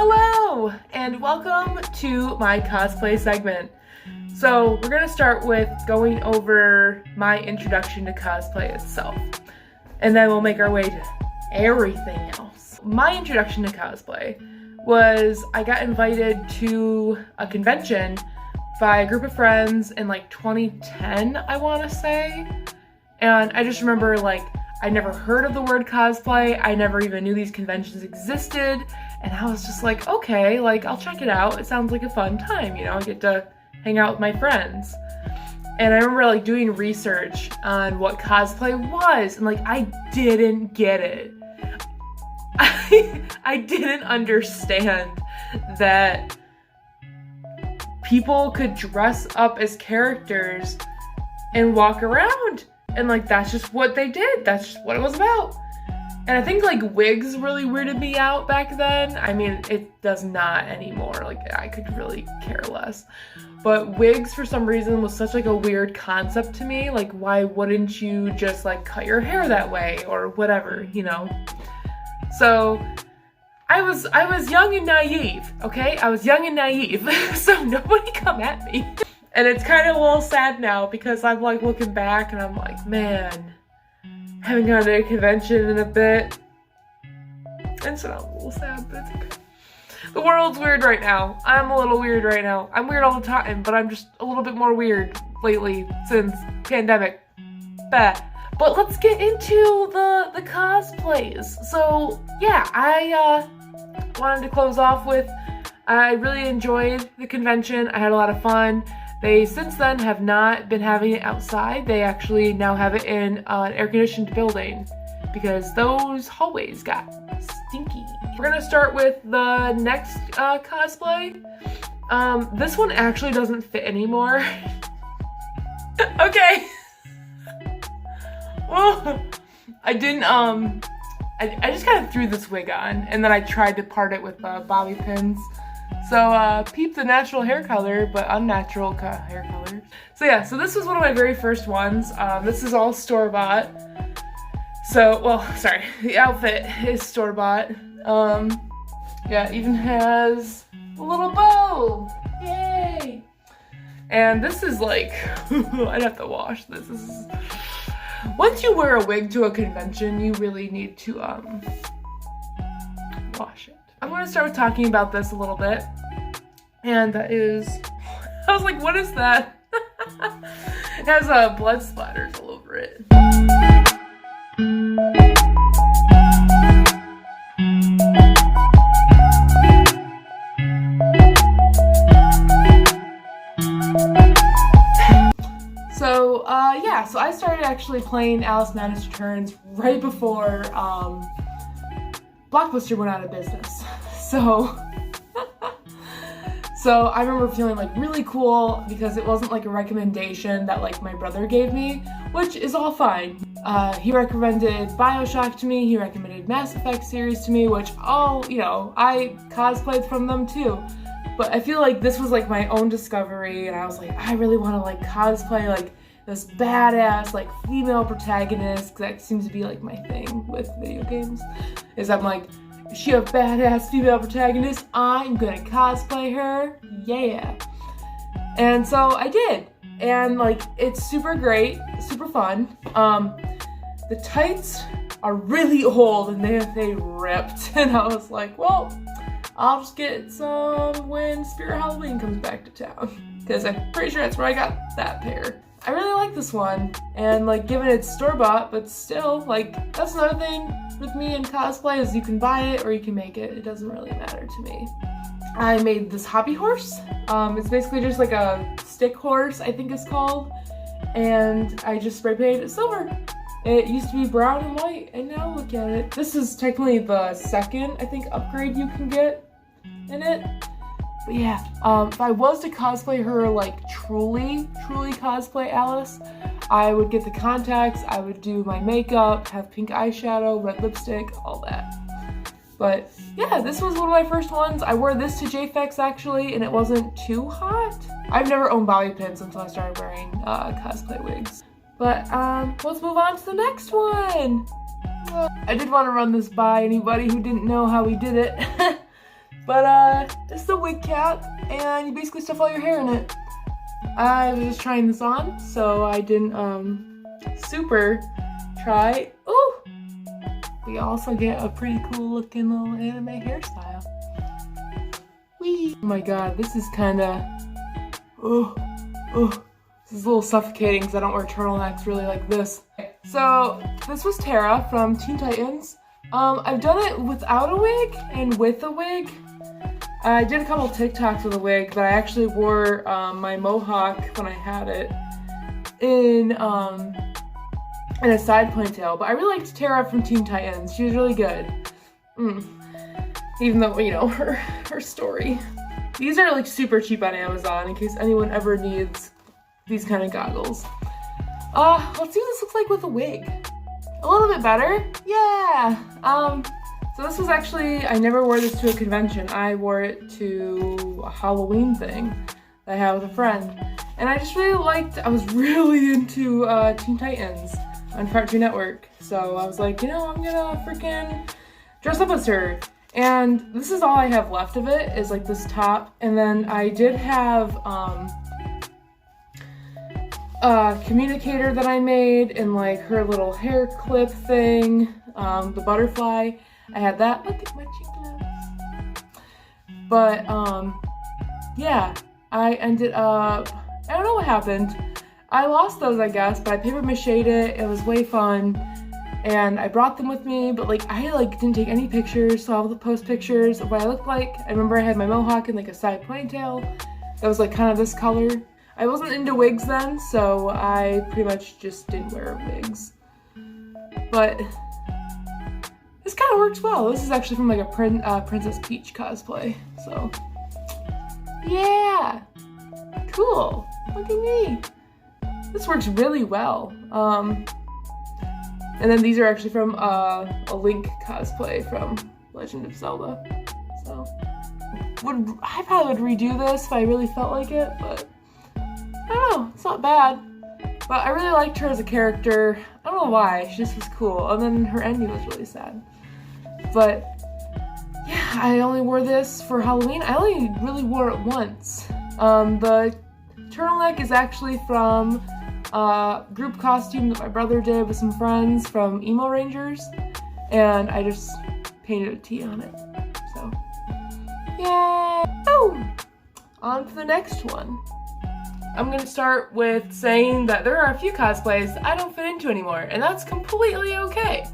Hello, and welcome to my cosplay segment. So we're gonna start with going over my introduction to cosplay itself, and then we'll make our way to everything else. My introduction to cosplay was I got invited to a convention by a group of friends in like 2010, I want to say, and I just remember like I never heard of the word cosplay. I never even knew these conventions existed. And I was just like, okay, like I'll check it out. It sounds like a fun time, you know, I get to hang out with my friends. And I remember like doing research on what cosplay was, and like I didn't get it. I didn't understand that people could dress up as characters and walk around. And like, that's just what they did. That's just what it was about. And I think like wigs really weirded me out back then. I mean, it does not anymore. Like I could really care less. But wigs for some reason was such like a weird concept to me. Like why wouldn't you just like cut your hair that way or whatever, you know? So I was young and naive, okay? I was young and naive. So nobody come at me. And it's kind of a little sad now because I'm like looking back and I'm like, man, haven't gone to a convention in a bit. And so I'm a little sad, but it's okay. The world's weird right now. I'm a little weird right now. I'm weird all the time, but I'm just a little bit more weird lately since pandemic. Bah. But let's get into the cosplays. So yeah, I wanted to close off with, I really enjoyed the convention. I had a lot of fun. They since then have not been having it outside. They actually now have it in an air-conditioned building because those hallways got stinky. We're gonna start with the next cosplay. This one actually doesn't fit anymore. Okay. Well, I didn't, I just kind of threw this wig on and then I tried to part it with bobby pins. So, peep the natural hair color, but unnatural hair color. So yeah, so this was one of my very first ones. This is all store-bought. So, well, sorry, the outfit is store-bought. Yeah, it even has a little bow. Yay! And this is like, I'd have to wash this. This is, once you wear a wig to a convention, you really need to, wash it. I'm gonna start with talking about this a little bit. And that is, I was like, what is that? It has blood splatters all over it. So, yeah, so I started actually playing Alice Madness Returns right before Blockbuster went out of business. So I remember feeling like really cool because it wasn't like a recommendation that like my brother gave me, which is all fine. He recommended BioShock to me, he recommended Mass Effect series to me, which all, you know, I cosplayed from them too. But I feel like this was like my own discovery and I was like, I really want to like cosplay like this badass like female protagonist, because that seems to be like my thing with video games, is I'm like, is she a badass female protagonist? I'm gonna cosplay her, yeah. And so I did, and like it's super great, super fun. The tights are really old and they ripped, and I was like, well, I'll just get some when Spirit Halloween comes back to town, because I'm pretty sure that's where I got that pair. I really like this one, and like given it's store-bought, but still, like that's another thing with me in cosplay is you can buy it or you can make it. It doesn't really matter to me. I made this hobby horse. It's basically just like a stick horse, I think it's called, and I just spray painted it silver. It used to be brown and white, and now look at it. This is technically the second, I think, upgrade you can get in it. But yeah, if I was to cosplay her, like truly cosplay Alice, I would get the contacts, I would do my makeup, have pink eyeshadow, red lipstick, all that. But yeah, this was one of my first ones. I wore this to JFX actually, and it wasn't too hot. I've never owned bobby pins until I started wearing cosplay wigs. But let's move on to the next one. I did want to run this by anybody who didn't know how we did it. But this is a wig cap, and you basically stuff all your hair in it. I was just trying this on, so I didn't super try. Ooh! We also get a pretty cool looking little anime hairstyle. Whee! Oh my god, this is kinda, this is a little suffocating because I don't wear turtlenecks really like this. So this was Tetra from Teen Titans. I've done it without a wig and with a wig. I did a couple TikToks with a wig, but I actually wore my mohawk when I had it in a side ponytail. But I really liked Tetra from Teen Titans. She was really good. Even though, you know, her story. These are like super cheap on Amazon in case anyone ever needs these kind of goggles. Let's see what this looks like with a wig. A little bit better. Yeah. So this was actually, I never wore this to a convention. I wore it to a Halloween thing that I had with a friend. And I just really liked, I was really into Teen Titans on Cartoon Network. So I was like, you know, I'm gonna freaking dress up as her. And this is all I have left of it, is like this top. And then I did have a communicator that I made and like her little hair clip thing, the butterfly. I had that. Look at my cheekbones. But yeah, I ended up, I don't know what happened. I lost those, I guess, but I paper maché'd it. It was way fun. And I brought them with me, but like I like didn't take any pictures, so I'll post pictures of what I looked like. I remember I had my mohawk in like a side ponytail that was like kind of this color. I wasn't into wigs then, so I pretty much just didn't wear wigs. But this kind of works well. This is actually from like a Princess Peach cosplay, so yeah, cool. Look at me. This works really well. And then these are actually from a Link cosplay from Legend of Zelda. So I probably would redo this if I really felt like it, but I don't know, it's not bad. But I really liked her as a character. I don't know why, she just was cool. And then her ending was really sad. But yeah, I only wore this for Halloween. I only really wore it once. The turtleneck is actually from a group costume that my brother did with some friends from Emo Rangers. And I just painted a T on it. So, yay! Oh! On to the next one. I'm gonna start with saying that there are a few cosplays I don't fit into anymore, and that's completely okay.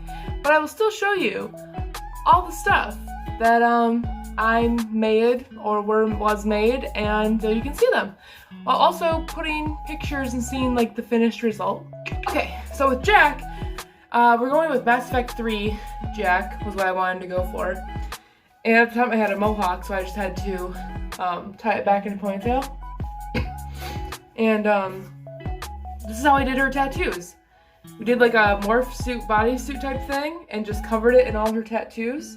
But I will still show you all the stuff that I made or was made, and you can see them. While also putting pictures and seeing like the finished result. Okay, so with Jack, we're going with Mass Effect 3 Jack was what I wanted to go for. And at the time I had a mohawk, so I just had to tie it back in a ponytail. And this is how I did her tattoos. We did like a morph suit, bodysuit type thing, and just covered it in all her tattoos.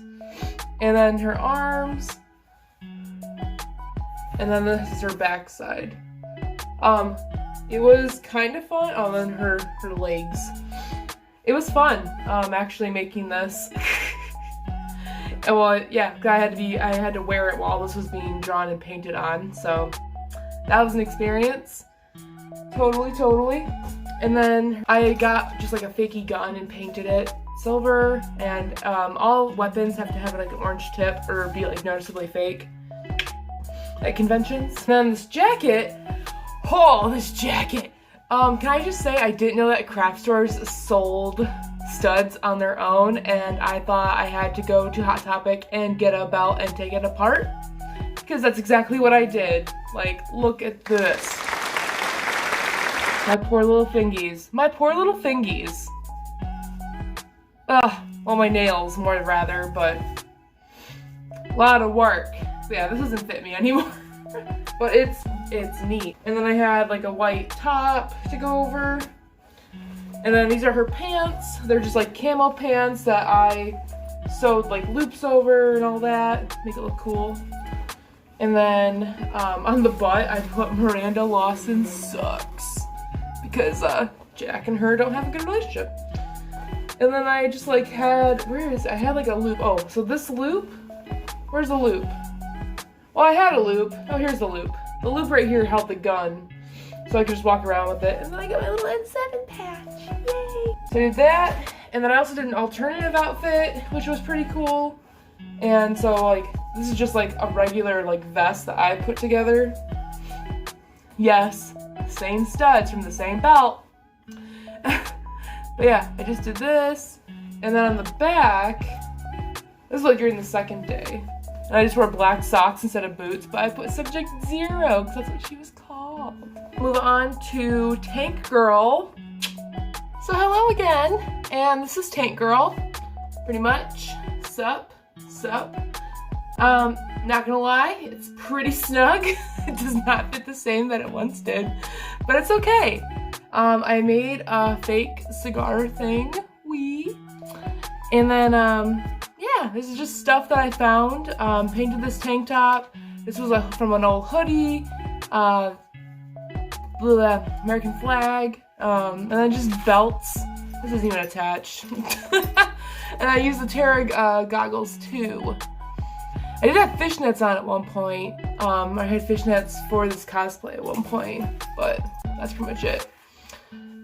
And then her arms. And then this is her backside. It was kind of fun. Oh, and then her legs. It was fun, actually making this. And well, yeah, I had to wear it while this was being drawn and painted on, so that was an experience. Totally. And then I got just like a fakey gun and painted it silver, and all weapons have to have like an orange tip or be like noticeably fake at conventions. And then this jacket, this jacket. Can I just say I didn't know that craft stores sold studs on their own, and I thought I had to go to Hot Topic and get a belt and take it apart, because that's exactly what I did. Like, look at this. My poor little fingies. Well, my nails more rather, but a lot of work. So yeah, this doesn't fit me anymore. But it's neat. And then I had like a white top to go over. And then these are her pants. They're just like camo pants that I sewed like loops over and all that. Make it look cool. And then on the butt, I put Miranda Lawson sucks. Because Jack and her don't have a good relationship. And then I just like had, I had like a loop. Oh, so this loop, where's the loop? Well, I had a loop. Oh, here's the loop. The loop right here held the gun, so I could just walk around with it. And then I got my little N7 patch. Yay! So I did that, and then I also did an alternative outfit, which was pretty cool. And so, like, this is just like a regular, like, vest that I put together. Yes, same studs from the same belt. But yeah, I just did this. And then on the back, this is like during the second day. And I just wore black socks instead of boots, but I put Subject Zero, because that's what she was called. Move on to Tank Girl. So hello again, and this is Tank Girl, pretty much. Sup. Not gonna lie, it's pretty snug. It does not fit the same that it once did, but it's okay. I made a fake cigar thing, and then, yeah, this is just stuff that I found. Painted this tank top. This was from an old hoodie, American flag, and then just belts. This isn't even attached. And I used the Tetra goggles too. I did have fishnets on at one point. I had fishnets for this cosplay at one point, but that's pretty much it.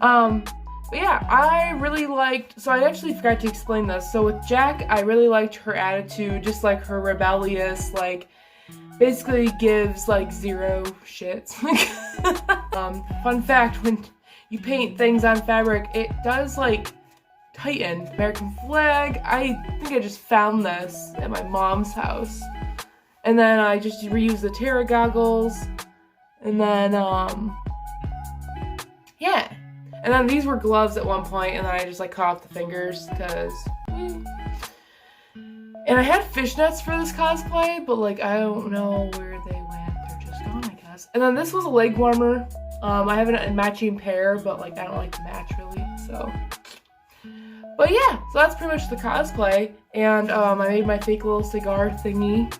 But yeah, I really liked, so I actually forgot to explain this. So with Jack, I really liked her attitude, just like her rebellious, like, basically gives like zero shits. Fun fact, when you paint things on fabric, it does like tighten. American flag, I think I just found this at my mom's house. And then I just reused the Tetra goggles. And then, yeah. And then these were gloves at one point, and then I just like cut off the fingers, because, And I had fishnets for this cosplay, but like, I don't know where they went. They're just gone, I guess. And then this was a leg warmer. I have a matching pair, but like, I don't like to match really, so. But yeah, so that's pretty much the cosplay. And I made my fake little cigar thingy.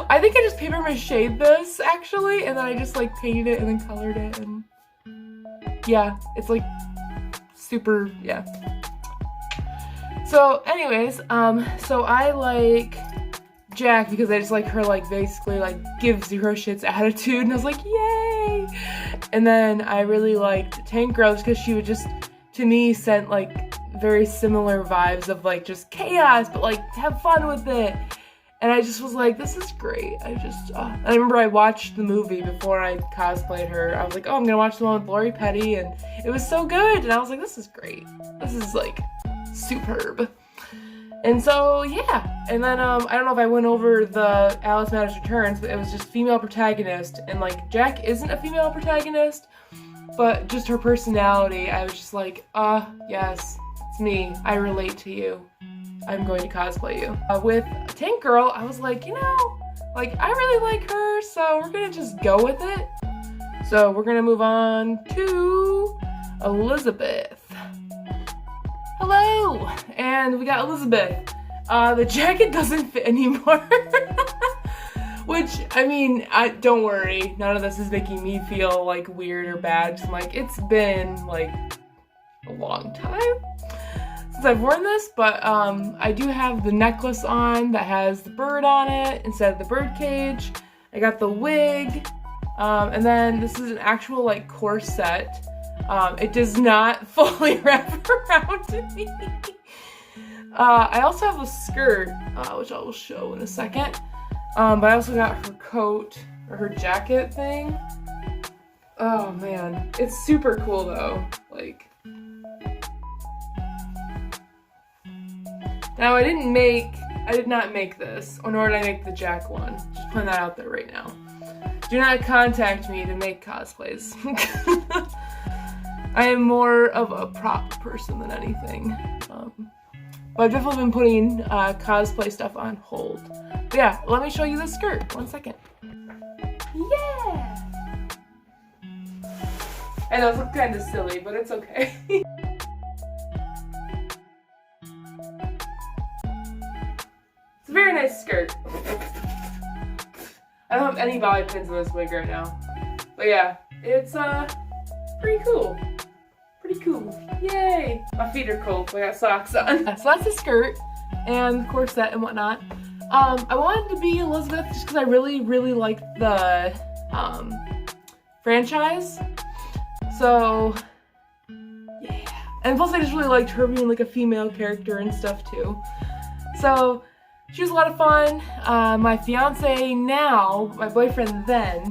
I think I just paper mache'd this, actually, and then I just like painted it and then colored it, and yeah, it's like super, yeah. So anyways, so I like Jack because I just like her like basically like give zero shits attitude, and I was like, yay! And then I really liked Tank Girl because she would just, to me, sent like very similar vibes of like just chaos, but like have fun with it. And I just was like, this is great. I remember I watched the movie before I cosplayed her. I was like, oh, I'm gonna watch the one with Lori Petty, and it was so good. And I was like, this is great. This is like superb. And so, yeah. And then, I don't know if I went over the Alice Matters Returns, but it was just female protagonist. And like, Jack isn't a female protagonist, but just her personality, I was just like, yes, it's me. I relate to you. I'm going to cosplay you. With Tank Girl, I was like, you know, like, I really like her, so we're gonna just go with it. So we're gonna move on to Elizabeth. Hello! And we got Elizabeth. The jacket doesn't fit anymore. Which, I mean, don't worry, none of this is making me feel like weird or bad. Just like, it's been like a long time since I've worn this, but I do have the necklace on that has the bird on it instead of the bird cage. I got the wig, and then this is an actual like corset. It does not fully wrap around me. I also have a skirt, which I will show in a second. But I also got her coat, or her jacket thing. Oh man, it's super cool though. Like, now I did not make this, or nor did I make the Jack one. Just putting that out there right now. Do not contact me to make cosplays. I am more of a prop person than anything. But I've definitely been putting cosplay stuff on hold. But yeah, let me show you the skirt. 1 second. Yeah! I know, it looks kind of silly, but it's okay. It's a very nice skirt. I don't have any bobby pins in this wig right now. But yeah, it's pretty cool. Pretty cool. Yay! My feet are cold, so I got socks on. So that's the skirt and corset and whatnot. I wanted to be Elizabeth just because I really, really liked the franchise. So, yeah. And plus I just really liked her being like a female character and stuff too. So, she was a lot of fun. My fiance now, my boyfriend then,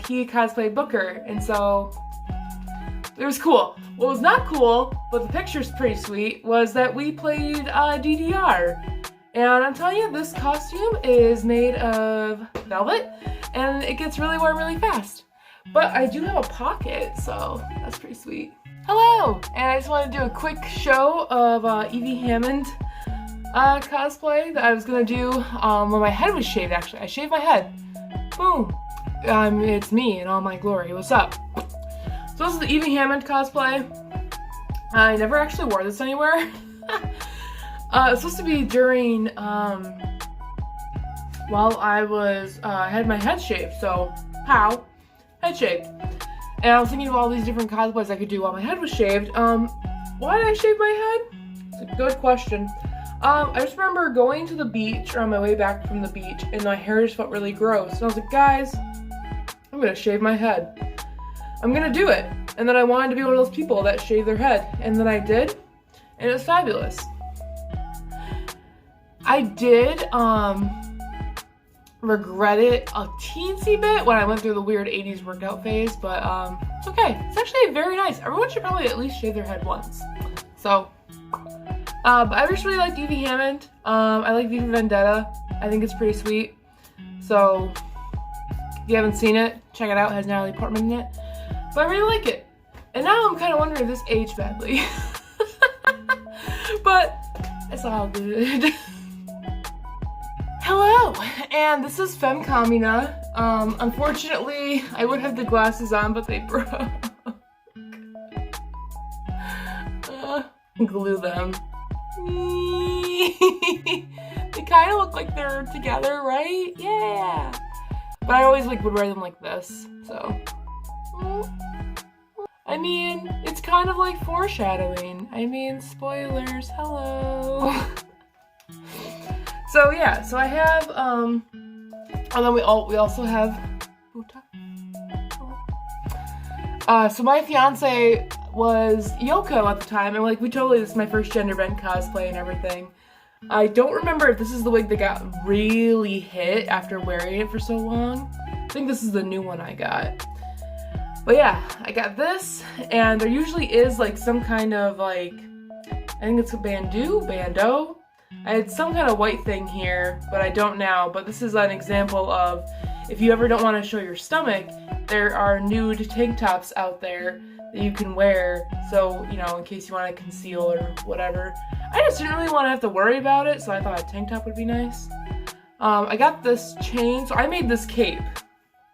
he cosplayed Booker, and so it was cool. What was not cool, but the picture's pretty sweet, was that we played DDR. And I'm telling you, this costume is made of velvet, and it gets really warm really fast. But I do have a pocket, so that's pretty sweet. Hello! And I just wanted to do a quick show of Evie Hammond cosplay that I was gonna do when my head was shaved, actually. I shaved my head. Boom! It's me in all my glory. What's up? So this is the Evie Hammond cosplay. I never actually wore this anywhere. It's supposed to be during, while I was, had my head shaved, so, pow, head shaved. And I was thinking of all these different cosplays I could do while my head was shaved. Why did I shave my head? It's a good question. I just remember going to the beach, or on my way back from the beach, and my hair just felt really gross. And I was like, guys, I'm gonna shave my head. I'm gonna do it. And then I wanted to be one of those people that shave their head. And then I did, and it was fabulous. I did regret it a teensy bit when I went through the weird 80s workout phase, but it's okay. It's actually very nice. Everyone should probably at least shave their head once. So, but I just really liked Evie Hammond. I like Viva Vendetta. I think it's pretty sweet. So, if you haven't seen it, check it out. It has Natalie Portman in it. But I really like it. And now I'm kind of wondering if this aged badly. But it's all good. Hello, and this is Femme Kamina. Unfortunately, I would have the glasses on, but they broke. Glue them. They kind of look like they're together, right? Yeah. But I always would wear them like this, so. I mean, it's kind of like foreshadowing. I mean, spoilers, hello. So yeah, so I have, and then we also have Buta. So my fiance was Yoko at the time, and this is my first gender bent cosplay and everything. I don't remember if this is the wig that got really hit after wearing it for so long. I think this is the new one I got. But yeah, I got this, and there usually is some kind of I think it's a bandeau. I had some kind of white thing here, but I don't now. But this is an example of, if you ever don't want to show your stomach, there are nude tank tops out there that you can wear. So, in case you want to conceal or whatever. I just didn't really want to have to worry about it, so I thought a tank top would be nice. I got this chain, so I made this cape,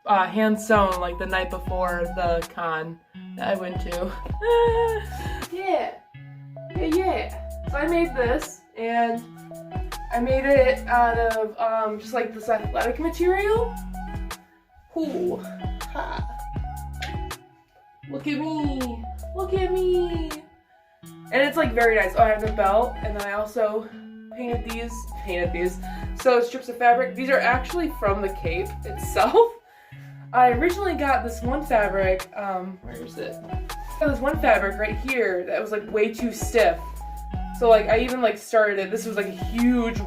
hand sewn the night before the con that I went to. Yeah. So I made this. And I made it out of just this athletic material. Ooh, ha. Look at me. Look at me. And it's very nice. Oh, I have the belt, and then I also painted these. So strips of fabric. These are actually from the cape itself. I originally got this one fabric, where is it? I got this one fabric right here that was way too stiff. So I even started it. This was a huge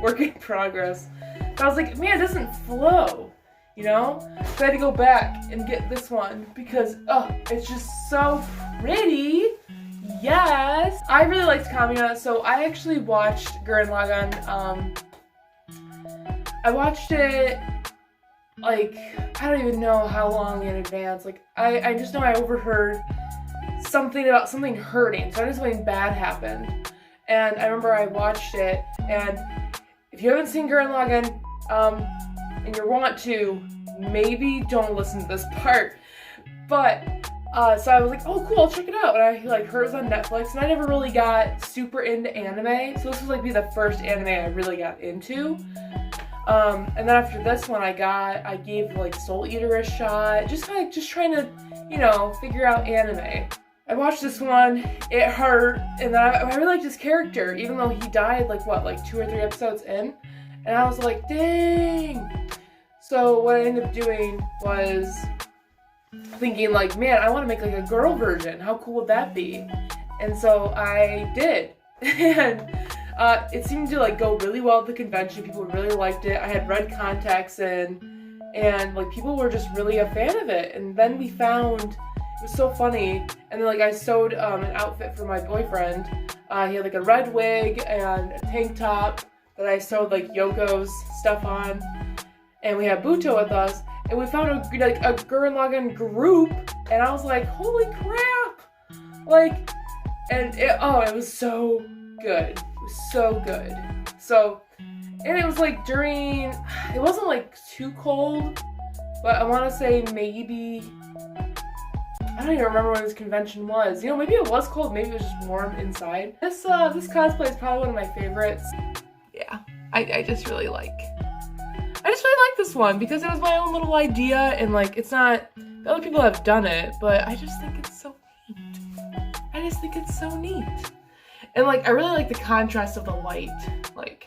work in progress. But I was like, man, it doesn't flow, So I had to go back and get this one because it's just so pretty. Yes. I really liked Kamina, so I actually watched Gurren Lagann. I watched it I don't even know how long in advance. I just know I overheard something about something hurting, so I knew something bad happened. And I remember I watched it, and if you haven't seen Gurren Lagann, and you want to, maybe don't listen to this part. But, so I was like, oh cool, I'll check it out. And I heard it was on Netflix, and I never really got super into anime, so this was be the first anime I really got into. And then after this one I gave Soul Eater a shot, just trying to, figure out anime. I watched this one, it hurt, and then I really liked his character, even though he died 2 or 3 episodes in. And I was like, dang. So what I ended up doing was thinking like, man, I want to make like a girl version. How cool would that be? And so I did. And it seemed to like go really well at the convention. People really liked it. I had red contacts in, and like people were just really a fan of it. And then we found, it was so funny, and then like I sewed an outfit for my boyfriend. He had like a red wig and a tank top that I sewed like Yoko's stuff on. And we had Buto with us, and we found a Gurren Lagann group, and I was like, holy crap! Like, and it was so good. It was so good. So, and it was like during, it wasn't like too cold, but I want to say maybe, I don't even remember when this convention was. You know, maybe it was cold, maybe it was just warm inside. This cosplay is probably one of my favorites. Yeah, I just really like this one because it was my own little idea, and like it's not, other people have done it, but I just think it's so neat. I just think it's so neat. And like I really like the contrast of the light. Like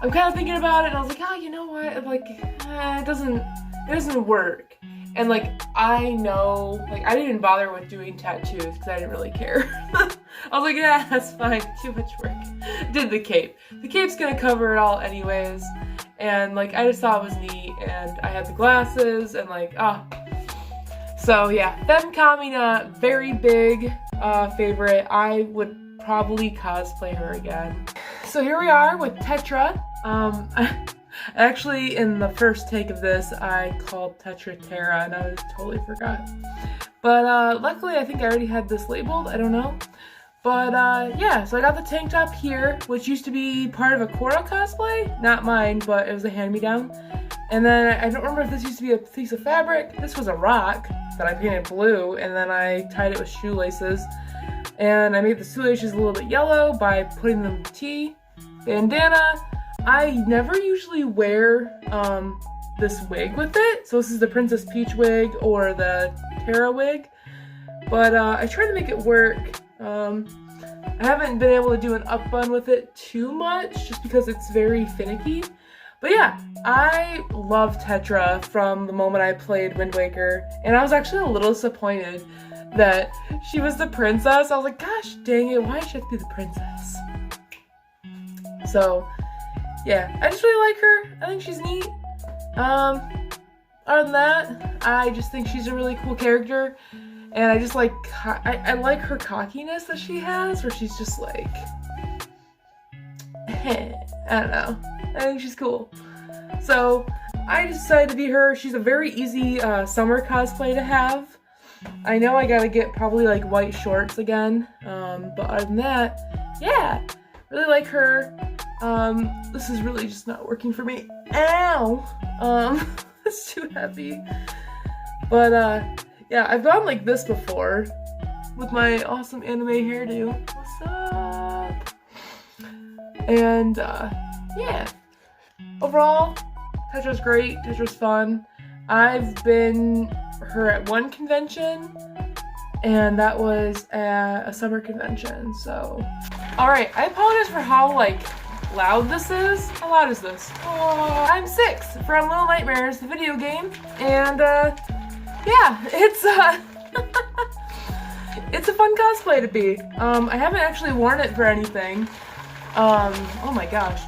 I'm kind of thinking about it, and I was like, oh, you know what? Like it doesn't work. And like I know, like I didn't bother with doing tattoos because I didn't really care. I was like, yeah, that's fine. Too much work. Did the cape. The cape's gonna cover it all anyways. And like I just thought it was neat, and I had the glasses, and like so yeah, Femme Kamina, very big favorite. I would probably cosplay her again. So here we are with Tetra. Actually, in the first take of this, I called Tetra Terra, and I totally forgot. But luckily, I think I already had this labeled. I don't know. But yeah, so I got the tank top here, which used to be part of a Cora cosplay. Not mine, but it was a hand-me-down. And then I don't remember if this used to be a piece of fabric. This was a rock that I painted blue, and then I tied it with shoelaces. And I made the shoelaces a little bit yellow by putting them tea. Bandana. I never usually wear this wig with it. So this is the Princess Peach wig or the Tetra wig. But I tried to make it work. I haven't been able to do an up bun with it too much just because it's very finicky. But yeah, I love Tetra from the moment I played Wind Waker, and I was actually a little disappointed that she was the princess. I was like, gosh dang it, why did she have to be the princess? So yeah, I just really like her. I think she's neat. Other than that, I just think she's a really cool character. And I just like, I like her cockiness that she has, where she's just like, I don't know. I think she's cool. So I decided to be her. She's a very easy summer cosplay to have. I know I gotta get probably like white shorts again. But other than that, yeah, really like her. This is really just not working for me. Ow! It's too heavy. But yeah, I've gone like this before with my awesome anime hairdo. What's up? And yeah, overall, Tetra's great. Tetra's fun. I've been her at one convention, and that was at a summer convention. So, all right. I apologize for how like loud this is. How loud is this? Oh, I'm 6 from Little Nightmares, the video game, and yeah, it's it's a fun cosplay to be. I haven't actually worn it for anything. Oh my gosh.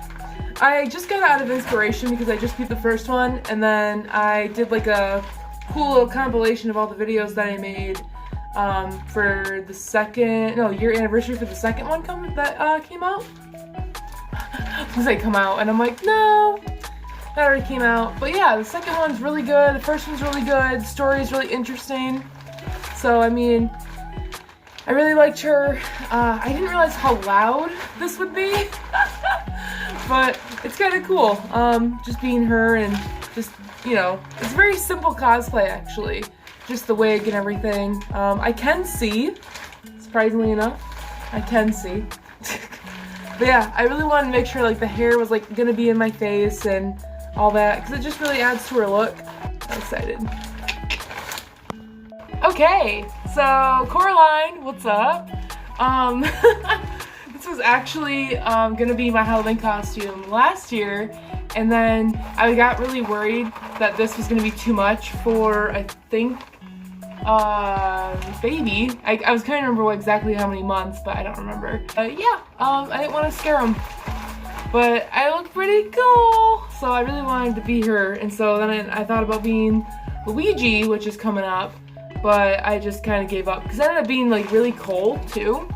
I just got out of inspiration because I just beat the first one, and then I did like a cool little compilation of all the videos that I made for the year anniversary for the second one that came out. Because they come out, and I'm like, no. That already came out. But yeah, the second one's really good. The first one's really good. The story is really interesting. So, I mean, I really liked her. I didn't realize how loud this would be. But it's kind of cool. Just being her and just, you know, it's a very simple cosplay, actually. Just the wig and everything. I can see, surprisingly enough. I can see. But yeah, I really wanted to make sure like the hair was like gonna be in my face and all that, because it just really adds to her look. I'm excited. Okay, so Coraline, what's up? The This was actually gonna be my Halloween costume last year, and then I got really worried that this was gonna be too much for, I think, baby. I was trying to remember exactly how many months, but I don't remember. Yeah, I didn't want to scare him, but I look pretty cool, so I really wanted to be her. And so then I thought about being Luigi, which is coming up, but I just kind of gave up because it ended up being like really cold too.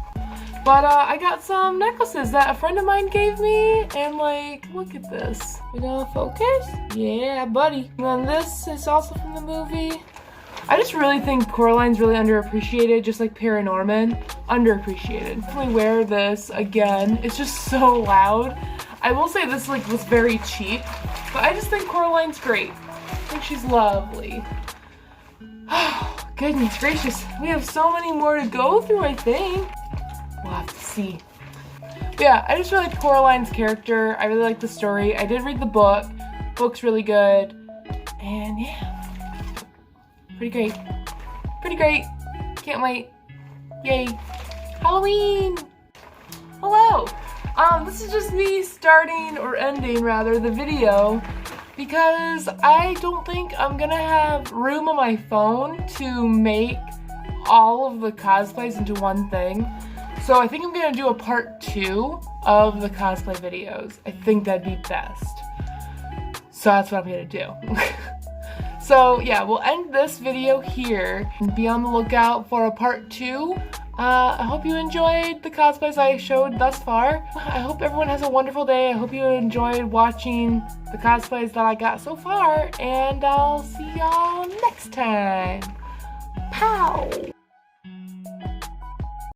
But I got some necklaces that a friend of mine gave me, and like, look at this. You gonna focus? Yeah, buddy. And then this is also from the movie. I just really think Coraline's really underappreciated, just like Paranorman. Underappreciated. Definitely wear this again. It's just so loud. I will say this like was very cheap, but I just think Coraline's great. I think she's lovely. Oh, goodness gracious. We have so many more to go through, I think. We'll have to see. But yeah, I just really like Coraline's character. I really like the story. I did read the book. Book's really good. And yeah. Pretty great. Pretty great. Can't wait. Yay. Halloween! Hello! This is just me starting, or ending rather, the video because I don't think I'm gonna have room on my phone to make all of the cosplays into one thing. So I think I'm gonna do a part 2 of the cosplay videos. I think that'd be best. So that's what I'm gonna do. So yeah, we'll end this video here and be on the lookout for a part 2. I hope you enjoyed the cosplays I showed thus far. I hope everyone has a wonderful day. I hope you enjoyed watching the cosplays that I got so far, and I'll see y'all next time. Pow!